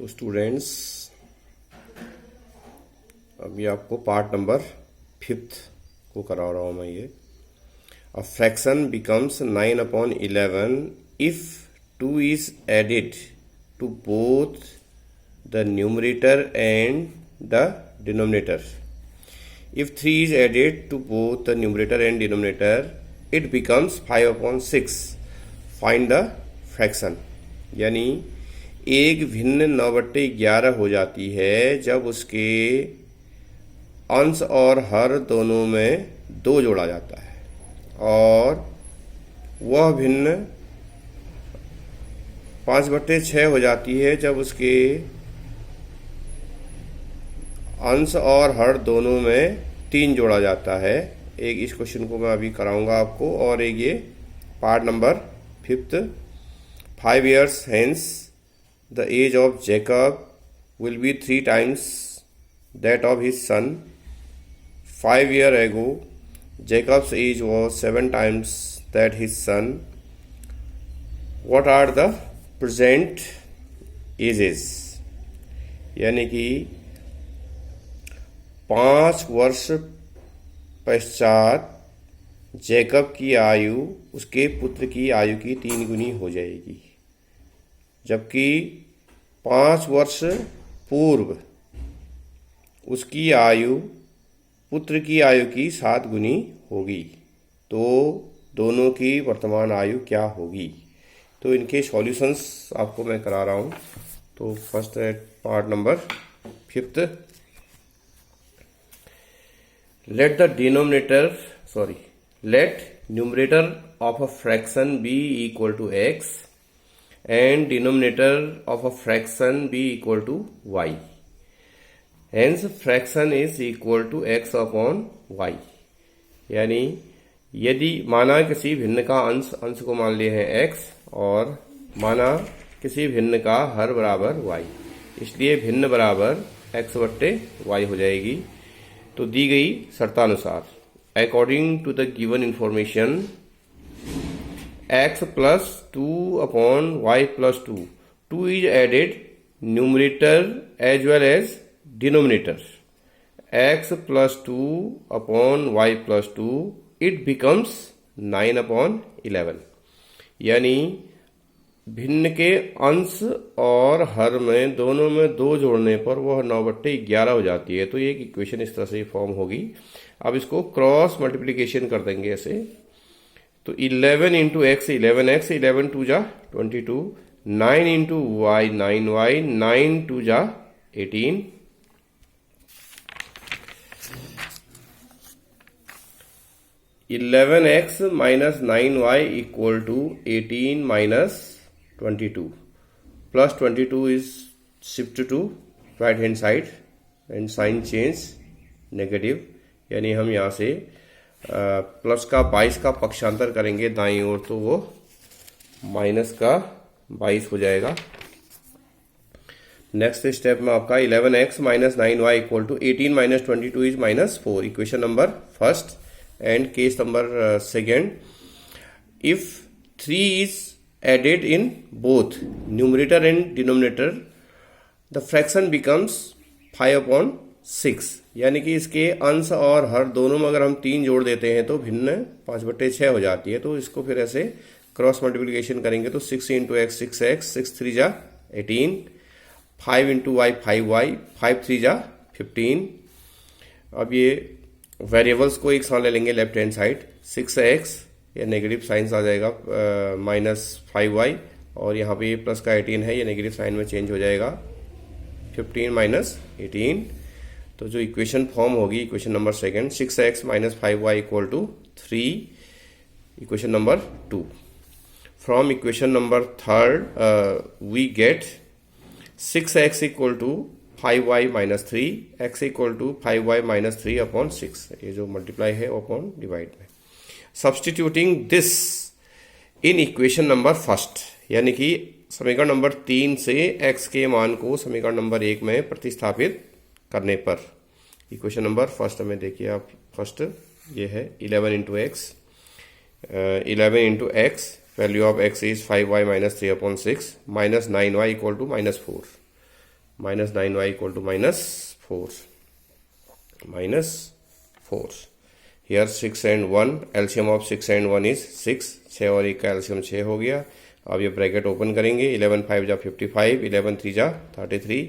तो स्टूडेंट्स, अभी आपको पार्ट नंबर 5 को करा रहा हूँ मैं ये। A fraction becomes 9/11 if 2 is added to both the numerator and the denominator. If 3 is added to both the numerator and denominator, it becomes 5/6. Find the fraction. यानी एक भिन्न 9/11 हो जाती है जब उसके अंश और हर दोनों में 2 जोड़ा जाता है, और वह भिन्न 5/6 हो जाती है जब उसके अंश और हर दोनों में 3 जोड़ा जाता है। एक इस क्वेश्चन को मैं अभी कराऊंगा आपको, और एक ये part number 5। 5 years hence the age of Jacob will be 3 times that of his son. 5 years ago Jacob's age was 7 times that his son. What are the present ages? यानी कि 5 वर्ष पश्चात जैकब की आयु उसके पुत्र की आयु की 3 गुनी हो जाएगी, जबकि 5 वर्ष पूर्व उसकी आयु पुत्र की आयु की 7 गुनी होगी। तो दोनों की वर्तमान आयु क्या होगी? तो इनके सॉल्यूशंस आपको मैं करा रहा हूँ। तो फर्स्ट है part number 5। let numerator of a fraction be equal to x and denominator of a fraction be equal to y. Hence fraction is equal to x upon y. यानी यदि माना किसी भिन्न का अंश को मान लिए हैं x, और माना किसी भिन्न का हर बराबर y, इसलिए भिन्न बराबर x/y हो जाएगी। तो दी गई शर्तानुसार, according to the given information, x plus 2 upon y plus 2 is added numerator as well as denominator. x plus 2 upon y plus 2, it becomes 9/11. यानी भिन्न के अंश और हर में दोनों में 2 जोड़ने पर वह 9/11 हो जाती है। तो ये इक्वेशन इस तरह से फॉर्म होगी। अब इसको क्रॉस मल्टीप्लिकेशन कर देंगे ऐसे। तो 11 इंटू एक्स 11x, 11 2 जा 22, 9 इंटू वाई 9y, 9 2 जा 18, 11x minus 9y equal to 18 minus 22, plus 22 is shift to right hand side and sign change negative। यानी हम यहाँ से प्लस का 22 का पक्षांतर करेंगे दाईं ओर, तो वो माइनस का 22 हो जाएगा। नेक्स्ट स्टेप में आपका 11x minus 9y equal to 18 minus 22 is -4। Equation number first and case number second, if 3 is added in both numerator and denominator, the fraction becomes 5/6। यानी कि इसके अंश और हर दोनों में अगर हम 3 जोड़ देते हैं तो भिन्न 5/6 हो जाती है। तो इसको फिर ऐसे क्रॉस मल्टीप्लिकेशन करेंगे तो 6 इंटू एक्स 6x, 6 3 जा 18, 5 इंटू वाई 5y, 5 3 जा 15। अब ये वेरिएबल्स को एक साथ ले लेंगे लेफ्ट हैंड साइड, 6x या नेगेटिव साइंस आ जाएगा -5y, और यहाँ पे प्लस का 18 है, ये नेगेटिव साइन में चेंज हो जाएगा 15 माइनस 18। तो जो इक्वेशन फॉर्म होगी equation number second, 6x minus 5y equal to 3, equation number 2। From equation number third we get 6x equal to 5y minus 3, x equal to 5y minus 3 upon 6। ये जो multiply है upon divide में। Substituting this in equation number first, यानी कि समीकरण number 3 से x के मान को समीकरण नंबर 1 में प्रतिस्थापित करने पर, इक्वेशन नंबर फर्स्ट में देखिए आप, फर्स्ट ये है 11 into x, 11 into x, value of x is 5y minus 3/6 minus 9y equal to -4। minus 9y equal to -4. Here 6 and 1, LCM of 6 and 1 is 6, 6 और 1 का LCM 6 हो गया। अब ये ब्रैकेट ओपन करेंगे, 11 5 जा 55, 11 3 जा 33,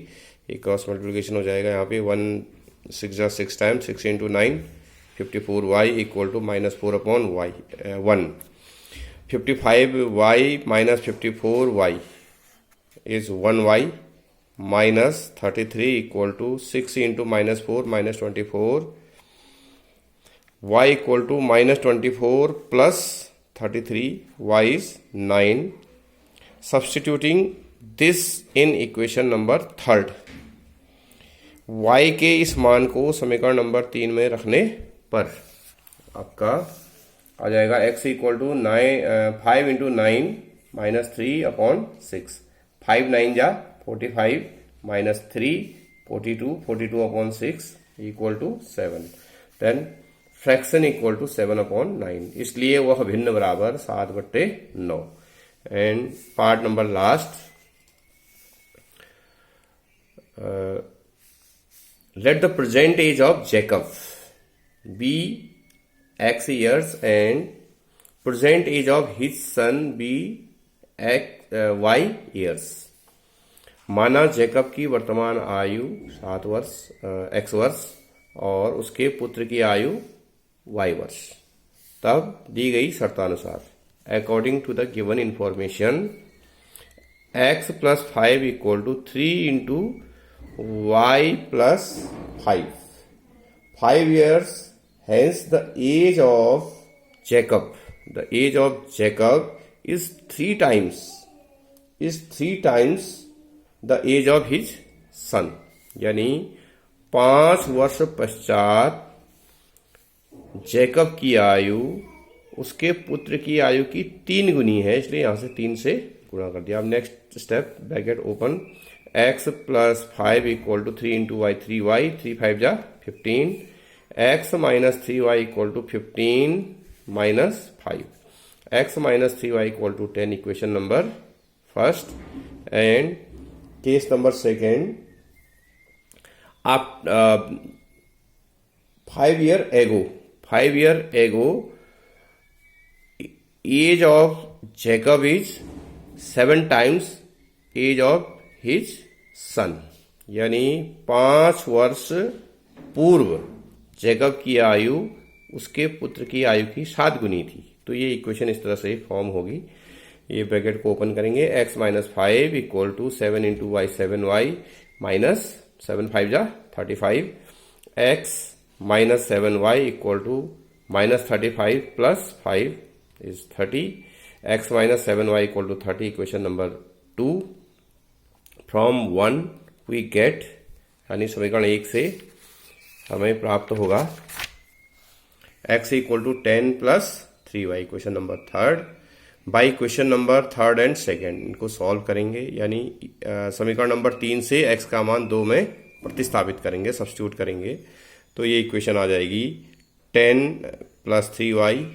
एक क्रॉस मल्टीप्लिकेशन हो जाएगा यहाँ पे, 1 6 जा 6 times, 6 into 9 54y equal to -4 upon y 1। 55y minus 54y is 1y minus 33 equal to 6 into -4 minus 24, y equal to -24 plus 33, y is 9. Substituting this in equation number 3rd, y के इस मान को समीकरण नंबर 3 में रखने पर आपका आ जाएगा x equal to 5 into 9 minus 3 upon 6, 5 9 जा 45 minus 3 42 upon 6 equal to 7, then fraction equal to 7 upon 9, इसलिए वह भिन्न बराबर 7/9। And part number last, let the present age of Jacob be x years and present age of his son be y years। माना Jacob की वर्तमान आयु 7 वर्ष x वर्ष और उसके पुत्र की आयु y वर्ष, तब दी गई शर्तानुसार according to the given information x plus 5 equal to 3 into y plus 5 years। Hence, the age of Jacob is three times the age of his son। यानी 5 वर्ष पश्चात जैकब की आयु उसके पुत्र की आयु की 3 गुनी है, इसलिए यहां से 3 से गुणा कर दिया। अब next step, bracket open, x plus 5 equal to 3 into y 3y, 3 5 जा 15, x minus 3y equal to 15 minus 5, x minus 3y equal to 10, equation number first। and case number second, up 5 year ago age of Jacob is 7 times age of his son। यानी 5 वर्ष पूर्व Jacob की आयु उसके पुत्र की आयु की 7 गुनी थी। तो ये इक्वेशन इस तरह से फॉर्म होगी। ये ब्रैकेट को ओपन करेंगे, x minus 5 equal to 7 into y 7y minus 7 5 जा 35, x minus 7y equal to minus 35 plus 5 is 30, x minus 7y equal to 30, equation number 2। From 1 we get, यानी समीकरण 1 से हमें प्राप्त होगा x equal to 10 plus 3y, equation number 3rd। By equation number 3rd and 2nd इनको solve करेंगे, यानी समीकरण नंबर 3 से x का मान 2 में प्रतिस्थापित करेंगे, सब्स्टिट्यूट करेंगे। तो ये इक्वेशन आ जाएगी 10 plus 3y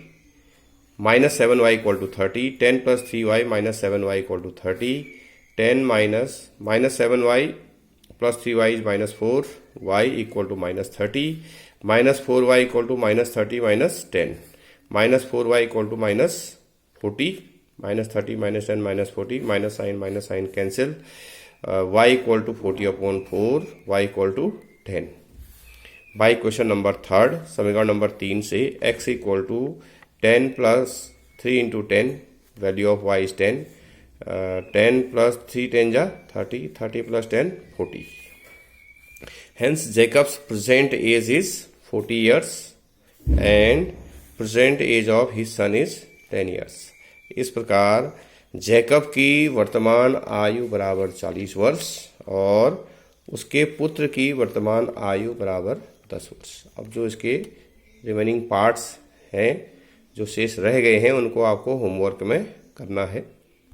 minus 7y equal to 30, 10 plus 3y minus 7y equal to 30, 10 minus 7y plus 3y is minus 4, y equal to minus 30, minus 4y equal to minus 30 minus 10, minus 4y equal to minus 40, minus 30 minus 10 minus 40, minus sign cancel, y equal to 40 upon 4, y equal to 10। By question number 3rd, समीकरण number 3 से x equal to 10 plus 3 into 10, value of y is 10, 10 plus 3 10 जा 30, 30 plus 10 40। Hence Jacob's present age is 40 years and present age of his son is 10 years। इस प्रकार Jacob की वर्तमान आयु बराबर 40 वर्ष और उसके पुत्र की वर्तमान आयु बराबर 10 वर्ष। अब जो इसके रिमेनिंग पार्ट्स हैं जो शेष रह गए हैं उनको आपको होमवर्क में करना है।